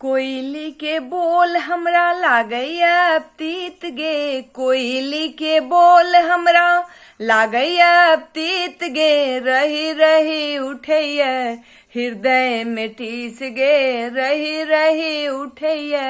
कोयली के बोल हमरा लागैया तीत गे, कोयली के बोल हमरा लागैया तीत गे, रही रही उठैया हृदय में टीस गे, रही रही उठैया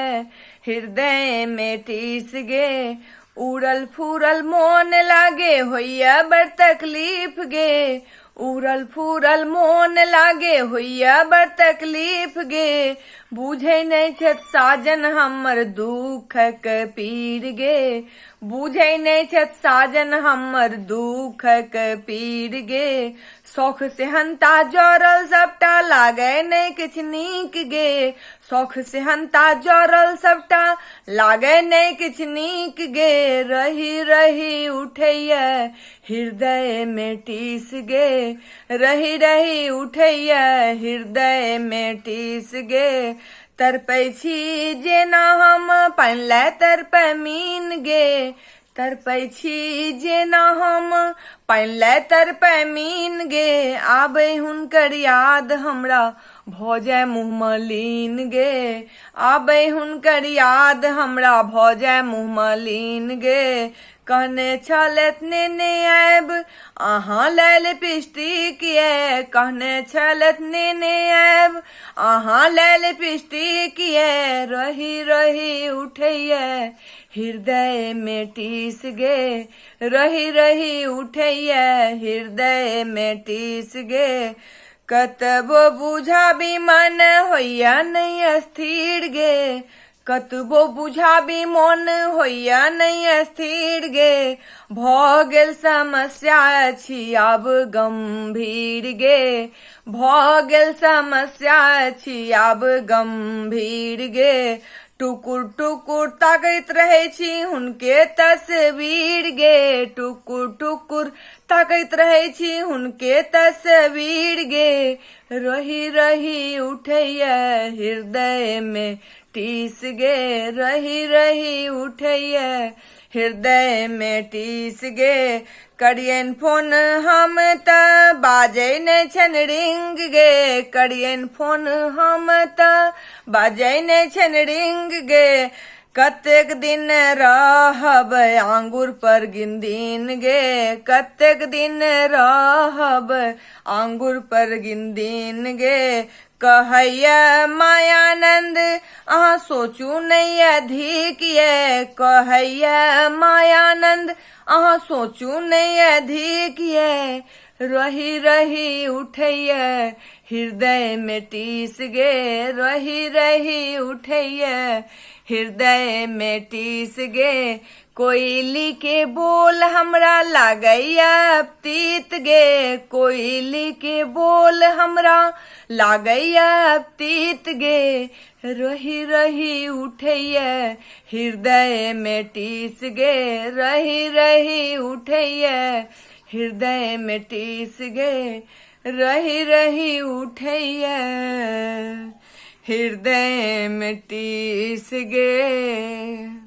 हृदय में टीस गे। उड़ल फूरल मोन लागे होइया बड़ तकलीफ गे, उड़ल फूरल मोन लागे होइया बड़ तकलीफ गे। बूझे नहीं छत साजन हमर दुखक पीर गे, बूझे नहीं छत साजन हमर दुखक पीर गे। शौख से हंता जरल सबटा लागे नहीं किछ नीक गे, शौख से हंता जरल सबटा लागे नहीं किछ नीक गे। रही रही उठैया हृदय में टीस गे, रही रही उठैया हृदय में टीस गे। तरपै छी जेना हम पानि लै तरपै मीन गे, तरपै छी जेना हम पानि लै तरपै मीन गे। आबै हुनकर याद हमरा भऽ जाय मुँह मलिन गे, आबै हुनकर याद हमरा भऽ जाय मुँह मलिन गे। कहने छलैथ नेने आयब अहाँ लै लिपस्टिक ये, कहने छलैथ नेने आयब अहाँ लै लिपस्टिक ये। रही रही उठैया हृदय में टीस गे, रही रही उठैया हृदय में टीस गे। कतबो बुझाबी मन होइया नहीं स्थिर गे, कतबो बुझाबी मन होइया नहीं स्थिर गे। भऽ गेल समस्या छी आब गंभीर गे, भऽ गेल समस्या छी आब गंभीर गे। टुकुर टुकुर ताकैत रहै छी हुनके तस्वीर गे, टुकुर टुकुर ताकैत रहै छी हुनके तस्वीर गे। रही रही उठैया हृदय में टीस गे, रही रही उठैया हृदय में टीस गे। करियन फोन हम त बाजै नहि छनि रिंग गे, करियन फोन हम त बाजै नहि छनि रिंग गे। कतेक दिन रहब आंगुर पर गिनदिन गे, कतेक दिन रहब आंगुर पर गिनदिन गे। कहैया मायानंद अहाँ सोचू नहीं अधिक ये, कहैया मायानंद अहाँ सोचू नहीं अधिक ये। रही रही उठैया हृदय में टीस गे, रही रही उठैया हृदय में टीस गे। कोयली के बोल हमरा लागैया तीत गे, कोयली के बोल हमरा लागैया तीत गे। रही रही उठैया हृदय में टीस गे, रही रही उठैया हृदय में टीस गे, रही रही उठैया हृदय में टीस गे।